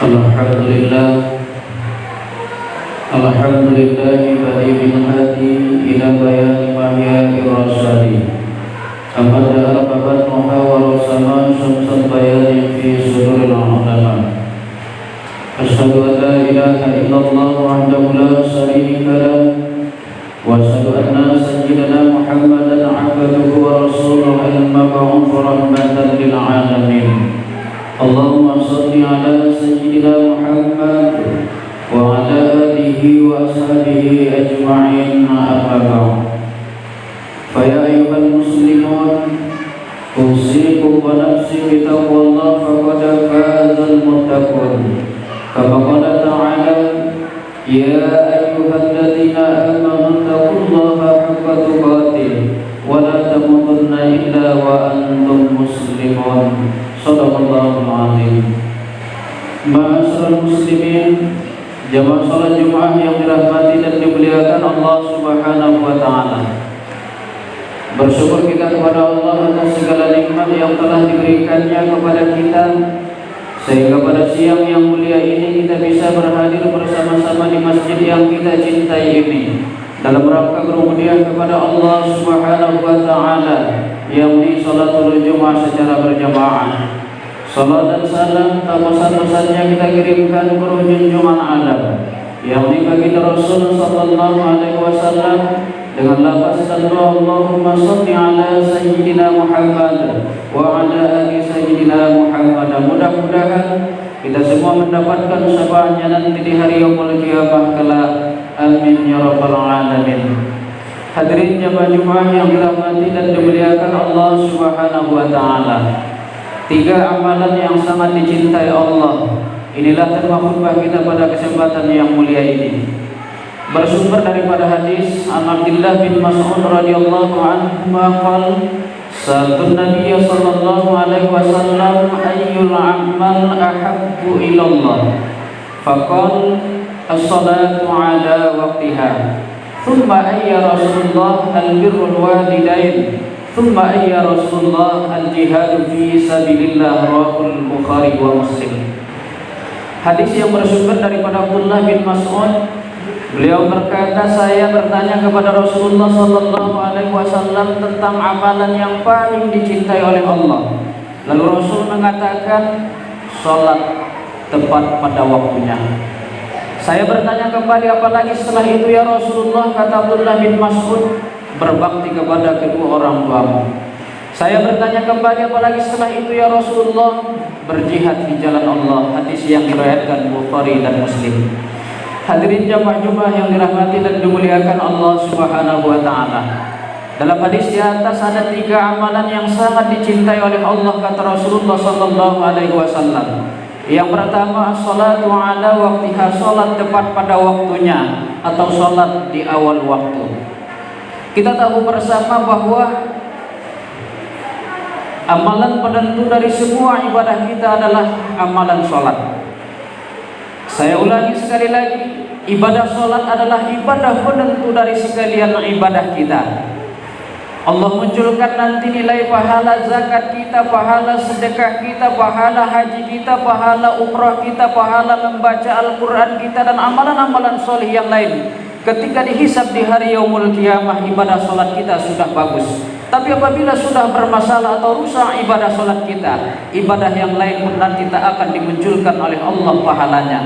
Alhamdulillah, Alhamdulillahi badi'il hadi ila bayani mahya'i rasadi Amada ababat muhawar sama syamsal bayani fi suduril ulama. Asyhadu an la ilaha illallah wahdahu la syarika lah wa asyhadu anna sayyidana Muhammadan abduhu wa rasuluhu al-mab'uts rahmatan lil alamin. Allahumma shalli ala sayyidina Muhammad wa ala alihi wa ashabihi ajma'in, amma ba'd. Fa ya ayyuhal muslimun, usikum wa nafsi bi taqwallah faqad fazal muttaqun. Kama qala ta'ala, ya ayyuhalladzina amanu taqullaha haqqa tuqatih wa la tamutunna illa wa antum muslimun. Shadaqallahul azim. Ma'asyiral muslimin, jamaah salat Jumat yang dirahmati dan dimuliakan Allah Subhanahu wa taala. Bersyukur kita kepada Allah atas segala nikmat yang telah diberikannya kepada kita, sehingga pada siang yang mulia ini kita bisa berhadir bersama-sama di masjid yang kita cintai ini dalam rangka berhadiah kepada Allah Subhanahu wa taala, yang di salatul Jumat secara berjamaah. Salat dan salam tak bosan-bosannya kita kirimkan ke junjungan alam, yang di baginda Rasul sallallahu alaihi wasallam dengan lafaz Allahumma shalli ala sayyidina Muhammad wa ala ali sayyidina Muhammad. Mudah-mudahan kita semua mendapatkan syafaatnya nanti di hari yaumul qiyamah kelak. Amin ya rabbal alamin. Hadirin jamaah Jumat yang dirahmati dan dimuliakan Allah Subhanahu wa taala. 3 amalan yang sangat dicintai Allah, inilah tema khutbah kita pada kesempatan yang mulia ini. Bersumber daripada hadis Abdullah bin Mas'ud radhiyallahu anhu qala, sa'altu Nabiy sallallahu alaihi wasallam ayyul a'mal ahabbu ila Allah, faqala as-salatu ala waqtiha, thumma ayya Rasulullah al-birrul walidain, thumma ayya Rasulullah al-jihad fi sabilillah, rawahul Bukhari wa Muslim. Hadis yang bersumber daripada Abdullah bin Mas'ud, beliau berkata, saya bertanya kepada Rasulullah sallallahu alaihi wasallam tentang amalan yang paling dicintai oleh Allah. Lalu Rasul mengatakan, salat tepat pada waktunya. Saya bertanya kembali, apalagi setelah itu ya Rasulullah? Kata Abdullah bin Mas'ud, berbakti kepada kedua orang tuamu. Saya bertanya kembali, apalagi setelah itu ya Rasulullah? Berjihad di jalan Allah. Hadis yang diriwayatkan Bukhari dan Muslim. Hadirin jamaah Jumat yang dirahmati dan dimuliakan Allah Subhanahu wa taala. Dalam hadis di atas ada 3 amalan yang sangat dicintai oleh Allah, kata Rasulullah sallallahu alaihi wasallam. Yang pertama, as-salatu ala waqtiha, salat tepat pada waktunya atau salat di awal waktu. Kita tahu bersama bahwa amalan penentu dari semua ibadah kita adalah amalan salat. Saya ulangi sekali lagi, ibadah salat adalah ibadah penentu dari sekalian ibadah kita. Allah munculkan nanti nilai pahala zakat kita, pahala sedekah kita, pahala haji kita, pahala umrah kita, pahala membaca Al-Quran kita, dan amalan-amalan soleh yang lain. Ketika dihisab di hari yaumul qiyamah, ibadah salat kita sudah bagus. Tapi apabila sudah bermasalah atau rusak ibadah salat kita, ibadah yang lain pun nanti tak akan dimunculkan oleh Allah pahalanya.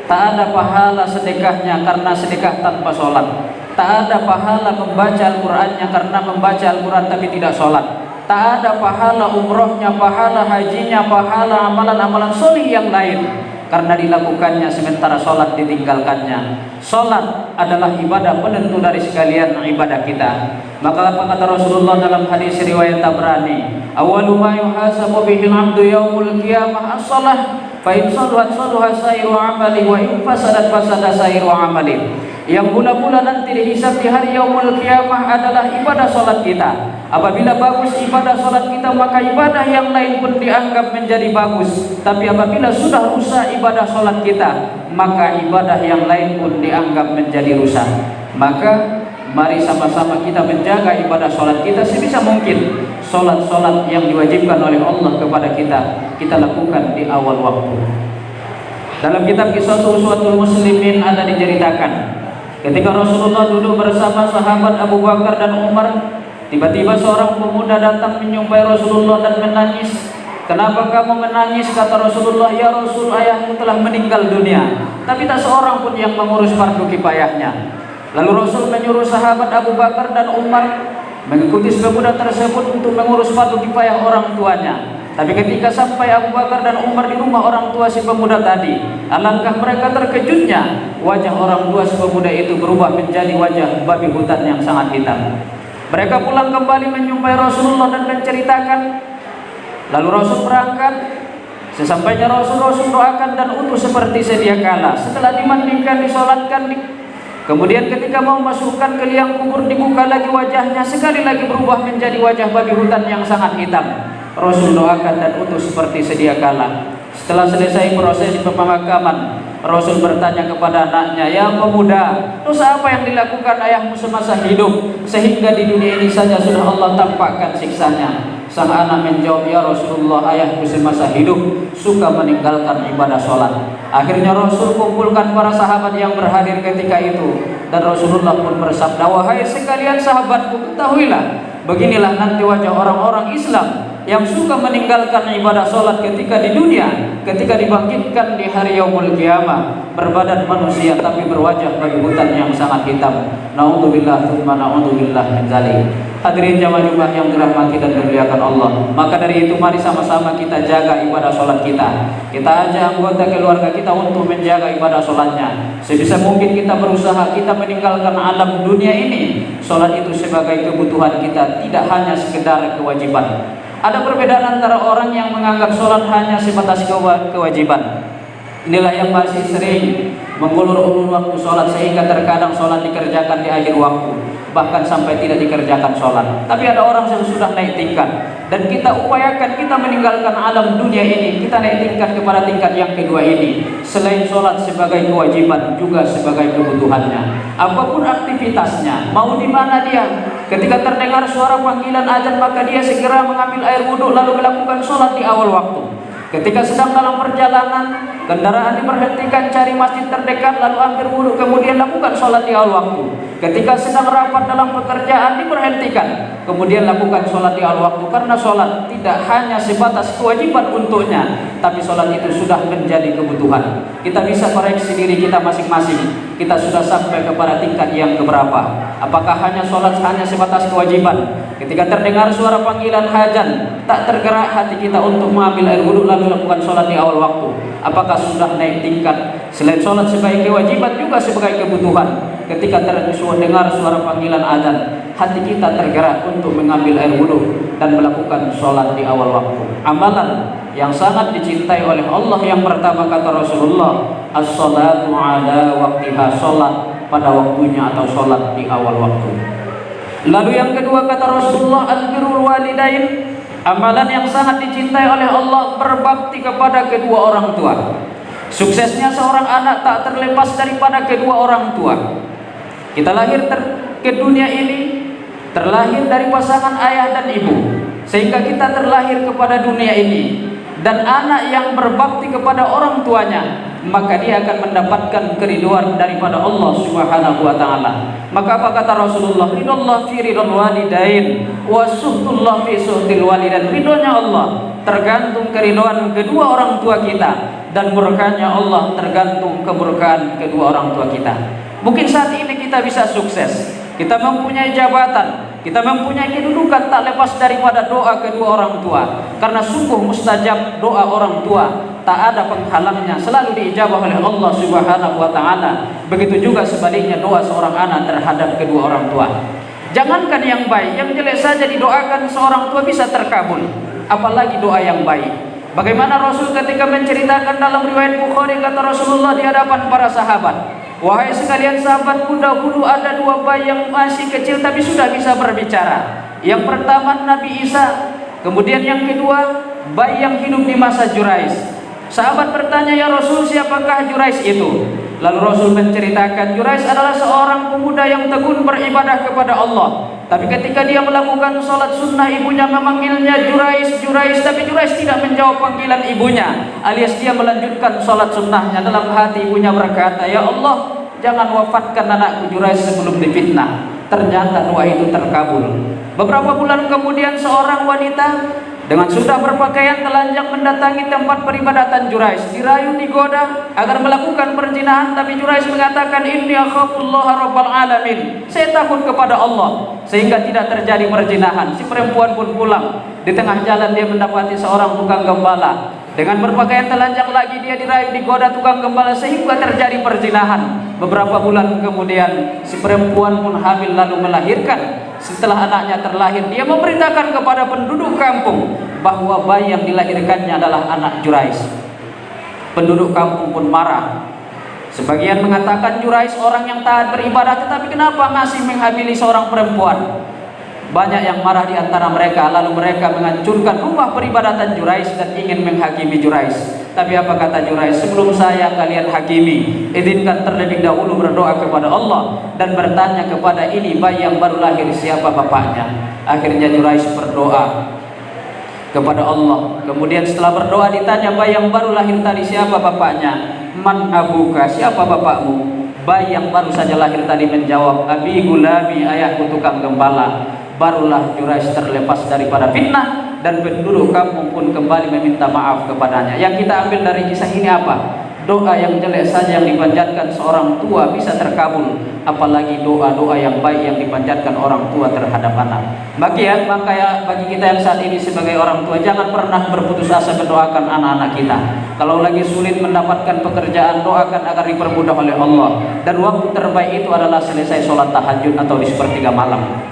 Tak ada pahala sedekahnya karena sedekah tanpa salat. Tak ada pahala membaca Al-Qur'annya karena membaca Al-Qur'an tapi tidak salat. Tak ada pahala umrohnya, pahala hajinya, pahala amalan-amalan soleh yang lain karena dilakukannya sementara salat ditinggalkannya. Salat adalah ibadah penentu dari sekalian ibadah kita. Maka apa kata Rasulullah dalam hadis riwayat Tabrani, awwalu ma yuhasabu bihil 'abdu yaumul qiyamah as-shalah, fa in salat salaha sairu 'amali wa in fasadat fasada sairu 'amali. Yang mula-mula nanti dihisab di hari yaumul qiyamah adalah ibadah salat kita. Apabila bagus ibadah salat kita, maka ibadah yang lain pun dianggap menjadi bagus. Tapi apabila sudah rusak ibadah salat kita, maka ibadah yang lain pun dianggap menjadi rusak. Maka mari sama-sama kita menjaga ibadah salat kita sebisa mungkin. Salat-salat yang diwajibkan oleh Allah kepada kita, kita lakukan di awal waktu. Dalam kitab Kisah Uswatul Muslimin ada diceritakan ketika Rasulullah duduk bersama sahabat Abu Bakar dan Umar, tiba-tiba seorang pemuda datang menyumpai Rasulullah dan menangis. "Kenapa kamu menangis?" kata Rasulullah. "Ya Rasul, ayahmu telah meninggal dunia, tapi tak seorang pun yang mengurus fardu kifayahnya." Lalu Rasul menyuruh sahabat Abu Bakar dan Umar mengikuti pemuda tersebut untuk mengurus fardu kifayah orang tuanya. Tapi ketika sampai Abu Bakar dan Umar di rumah orang tua si pemuda tadi, alangkah mereka terkejutnya. Wajah orang tua si pemuda itu berubah menjadi wajah babi hutan yang sangat hitam. Mereka pulang kembali menyumpai Rasulullah dan menceritakan. Lalu Rasul berangkat. Sesampainya Rasul doakan dan utus seperti sedia kala. Setelah dimandikan, disolatkan, kemudian ketika mau masukkan ke liang kubur, dibuka lagi wajahnya, sekali lagi berubah menjadi wajah babi hutan yang sangat hitam. Rasul doakan dan utus seperti sedia kala. Setelah selesai prosesi pemakaman, Rasul bertanya kepada anaknya, "Ya pemuda, dosa apa yang dilakukan ayahmu semasa hidup sehingga di dunia ini saja sudah Allah tampakkan siksanya?" Sang anak menjawab, "Ya Rasulullah, ayahku semasa hidup suka meninggalkan ibadah sholat." Akhirnya Rasul kumpulkan para sahabat yang berhadir ketika itu, dan Rasulullah pun bersabda, "Wahai sekalian sahabatku, ketahuilah, beginilah nanti wajah orang-orang Islam yang suka meninggalkan ibadah sholat ketika di dunia, ketika dibangkitkan di hari yaumul qiyamah, berbadan manusia tapi berwajah babi hutan yang sangat hitam. Na'udzubillah tsumma na'udzubillah min dzalik." Hadirin jamaah Jumat yang dirahmati dan dimuliakan Allah, maka dari itu mari sama-sama kita jaga ibadah sholat kita. Kita ajak anggota keluarga kita untuk menjaga ibadah sholatnya. Sebisa mungkin kita berusaha, kita meninggalkan alam dunia ini. Sholat itu sebagai kebutuhan kita, tidak hanya sekedar kewajiban. Ada perbedaan antara orang yang menganggap sholat hanya sebatas kewajiban. Inilah yang masih sering mengulur-ulur waktu sholat sehingga terkadang sholat dikerjakan di akhir waktu, bahkan sampai tidak dikerjakan sholat. Tapi ada orang yang sudah naik tingkat, dan kita upayakan kita meninggalkan alam dunia ini, kita naik tingkat kepada tingkat yang kedua ini. Selain sholat sebagai kewajiban, juga sebagai kebutuhannya. Apapun aktivitasnya, mau di mana dia, ketika terdengar suara panggilan azan maka dia segera mengambil air wudhu lalu melakukan sholat di awal waktu. Ketika sedang dalam perjalanan, kendaraan diberhentikan, cari masjid terdekat lalu ambil wudhu, kemudian lakukan sholat di awal waktu. Ketika sedang rapat dalam pekerjaan, diberhentikan, kemudian lakukan sholat di awal waktu. Karena sholat tidak hanya sebatas kewajiban untuknya, tapi sholat itu sudah menjadi kebutuhan. Kita bisa koreksi diri kita masing-masing. Kita sudah sampai kepada tingkat yang keberapa? Apakah hanya sholat hanya sebatas kewajiban? Ketika terdengar suara panggilan hadzan, tak tergerak hati kita untuk mengambil air wudhu lalu lakukan sholat di awal waktu? Apakah sudah naik tingkat? Selain sholat sebagai kewajiban, juga sebagai kebutuhan. Ketika terdengar suara panggilan azan, hati kita tergerak untuk mengambil air wudhu dan melakukan sholat di awal waktu. Amalan yang sangat dicintai oleh Allah yang pertama kata Rasulullah, as-sholatu ala waktiha, sholat pada waktunya atau sholat di awal waktu. Lalu yang kedua kata Rasulullah, al-birrul walidain, amalan yang sangat dicintai oleh Allah, berbakti kepada kedua orang tua. Suksesnya seorang anak tak terlepas daripada kedua orang tua. Kita lahir ke dunia ini, terlahir dari pasangan ayah dan ibu, sehingga kita terlahir kepada dunia ini. Dan anak yang berbakti kepada orang tuanya, maka dia akan mendapatkan keridhaan daripada Allah Subhanahu wa taala. Maka apa kata Rasulullah? Ridullah fi ridul walidain wa suhtullah fi suhtil walidain. Ridhonya Allah tergantung keridhaan kedua orang tua kita, dan murkanya Allah tergantung kemurkaan kedua orang tua kita. Mungkin saat ini kita bisa sukses, kita mempunyai jabatan, kita mempunyai kedudukan, tak lepas daripada doa kedua orang tua. Karena sungguh mustajab doa orang tua, tak ada penghalangnya, selalu diijabah oleh Allah Subhanahu wa taala. Begitu juga sebaliknya doa seorang anak terhadap kedua orang tua. Jangankan yang baik, yang jelek saja didoakan seorang tua bisa terkabul, apalagi doa yang baik. Bagaimana Rasul ketika menceritakan dalam riwayat Bukhari, kata Rasulullah di hadapan para sahabat, "Wahai sekalian sahabatku, dahulu ada dua bayi yang masih kecil tapi sudah bisa berbicara. Yang pertama Nabi Isa, kemudian yang kedua bayi yang hidup di masa Jurais." Sahabat bertanya, "Ya Rasul, siapakah Jurais itu?" Lalu Rasul menceritakan, Jurais adalah seorang pemuda yang tekun beribadah kepada Allah. Tapi ketika dia melakukan sholat sunnah, ibunya memanggilnya Jurais, Jurais, tapi Jurais tidak menjawab panggilan ibunya, alias dia melanjutkan sholat sunnahnya. Dalam hati ibunya berkata, ya Allah, jangan wafatkan anakku Jurais sebelum difitnah. Ternyata doa itu terkabul. Beberapa bulan kemudian seorang wanita dengan sudah berpakaian telanjang mendatangi tempat peribadatan Jurais, dirayu, digoda agar melakukan perzinahan, tapi Jurais mengatakan, inni akhafullaha rabbal alamin, saya takut kepada Allah, sehingga tidak terjadi perzinahan. Si perempuan pun pulang. Di tengah jalan dia mendapati seorang tukang gembala dengan berpakaian telanjang lagi, dia dirayu, digoda tukang gembala sehingga terjadi perzinahan. Beberapa bulan kemudian si perempuan pun hamil lalu melahirkan. Setelah anaknya terlahir, dia memberitakan kepada penduduk kampung bahwa bayi yang dilahirkannya adalah anak Jurais. Penduduk kampung pun marah. Sebagian mengatakan Jurais orang yang taat beribadah, tetapi kenapa masih menghamili seorang perempuan? Banyak yang marah di antara mereka, lalu mereka menghancurkan rumah peribadatan Jurais dan ingin menghakimi Jurais. Tapi apa kata Jurais? Sebelum saya kalian hakimi, izinkan terlebih dahulu berdoa kepada Allah dan bertanya kepada ini bayi yang baru lahir siapa bapaknya. Akhirnya Jurais berdoa kepada Allah. Kemudian setelah berdoa ditanya bayi yang baru lahir tadi siapa bapaknya? Man abuka, siapa bapakmu? Bayi yang baru saja lahir tadi menjawab, abi gulami, ayahku tukang gembala. Barulah Jurais terlepas daripada fitnah dan penduduk kampung pun kembali meminta maaf kepadanya. Yang kita ambil dari kisah ini apa? Doa yang jelek saja yang dipanjatkan seorang tua bisa terkabul, apalagi doa-doa yang baik yang dipanjatkan orang tua terhadap anak. Bagi kita yang saat ini sebagai orang tua, jangan pernah berputus asa mendoakan anak-anak kita. Kalau lagi sulit mendapatkan pekerjaan, doakan agar dipermudah oleh Allah. Dan waktu terbaik itu adalah selesai sholat tahajud atau di sepertiga malam.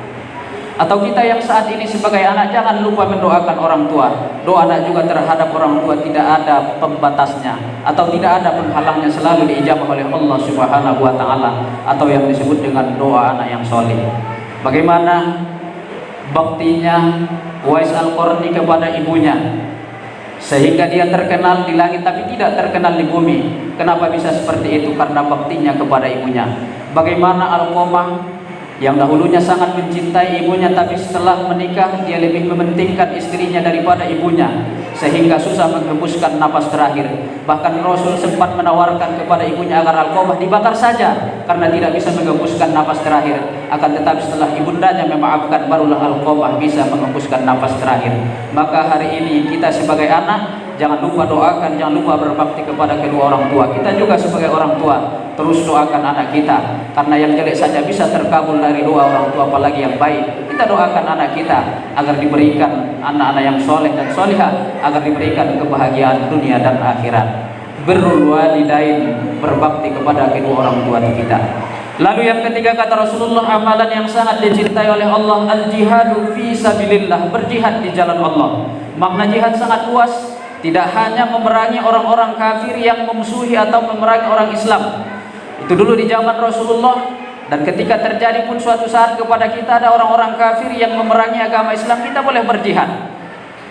Atau kita yang saat ini sebagai anak, jangan lupa mendoakan orang tua. Doa anak juga terhadap orang tua tidak ada pembatasnya atau tidak ada penghalangnya, selalu diijabah oleh Allah Subhanahu wa taala, atau yang disebut dengan doa anak yang soleh. Bagaimana baktinya Uwais Al-Qarni kepada ibunya sehingga dia terkenal di langit tapi tidak terkenal di bumi. Kenapa bisa seperti itu? Karena baktinya kepada ibunya. Bagaimana Alqamah yang dahulunya sangat mencintai ibunya, tapi setelah menikah dia lebih mementingkan istrinya daripada ibunya, sehingga susah menghembuskan napas terakhir. Bahkan Rasul sempat menawarkan kepada ibunya agar Alqamah dibakar saja karena tidak bisa menghembuskan napas terakhir. Akan tetapi setelah ibundanya memaafkan, barulah Alqamah bisa menghembuskan napas terakhir. Maka hari ini kita sebagai anak, jangan lupa doakan, jangan lupa berbakti kepada kedua orang tua. Kita juga sebagai orang tua terus doakan anak kita, karena yang jelek saja bisa terkabul dari doa orang tua, apalagi yang baik. Kita doakan anak kita agar diberikan anak-anak yang soleh dan solihah, agar diberikan kebahagiaan dunia dan akhirat. Birrul walidain, berbakti kepada kedua orang tua kita. Lalu yang ketiga kata Rasulullah, amalan yang sangat dicintai oleh Allah, al-jihadu fi sabilillah, berjihad di jalan Allah. Makna jihad sangat luas, tidak hanya memerangi orang-orang kafir yang memusuhi atau memerangi orang Islam. Itu dulu di zaman Rasulullah, dan ketika terjadi pun suatu saat kepada kita ada orang-orang kafir yang memerangi agama Islam, kita boleh berjihad.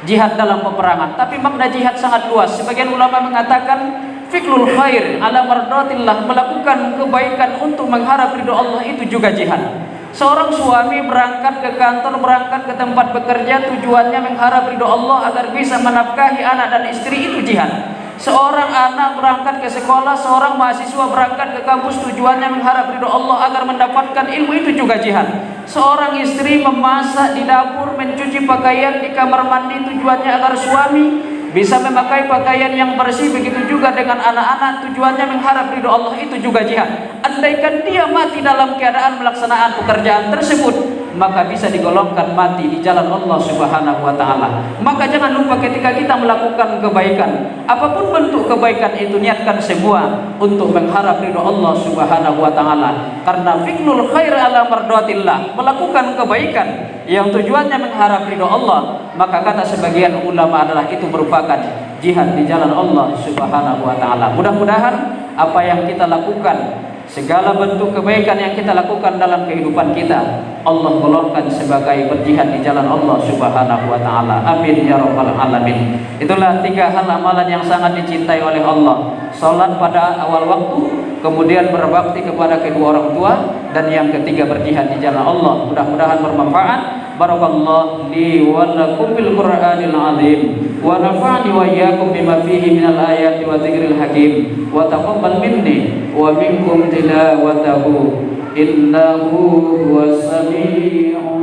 Jihad dalam peperangan. Tapi makna jihad sangat luas. Sebagian ulama mengatakan fiklul khair ala mardatillah, melakukan kebaikan untuk mengharap ridho Allah, itu juga jihad. Seorang suami berangkat ke kantor, berangkat ke tempat bekerja, tujuannya mengharap ridho Allah agar bisa menafkahi anak dan istri, itu jihad. Seorang anak berangkat ke sekolah, seorang mahasiswa berangkat ke kampus, tujuannya mengharap ridho Allah agar mendapatkan ilmu, itu juga jihad. Seorang istri memasak di dapur, mencuci pakaian di kamar mandi, tujuannya agar suami bisa memakai pakaian yang bersih. Begitu juga dengan anak-anak, tujuannya mengharap ridho Allah, itu juga jihad. Andaikan dia mati dalam keadaan melaksanakan pekerjaan tersebut, maka bisa digolongkan mati di jalan Allah Subhanahu wa taala. Maka jangan lupa ketika kita melakukan kebaikan, apapun bentuk kebaikan itu, niatkan semua untuk mengharap ridho Allah Subhanahu wa taala. Karena fiklul khair ala mardatillah, melakukan kebaikan yang tujuannya mengharap ridho Allah, maka kata sebagian ulama adalah itu merupakan jihad di jalan Allah Subhanahu wa taala. Mudah-mudahan apa yang kita lakukan, segala bentuk kebaikan yang kita lakukan dalam kehidupan kita, Allah golongkan sebagai berjihad di jalan Allah Subhanahu wa taala. Amin ya rabbal alamin. Itulah 3 hal amalan yang sangat dicintai oleh Allah. Salat pada awal waktu, kemudian berbakti kepada kedua orang tua, dan yang ketiga berjihad di jalan Allah. Mudah-mudahan bermanfaat. Barakallahu li wa lakum bil Qur'anil azim wa nafa'ani wa iyyakum bima fihi minal ayati wa dzikril hakim wa taqabbal minni wa minkum tilawatahu innahu huwas samii'ul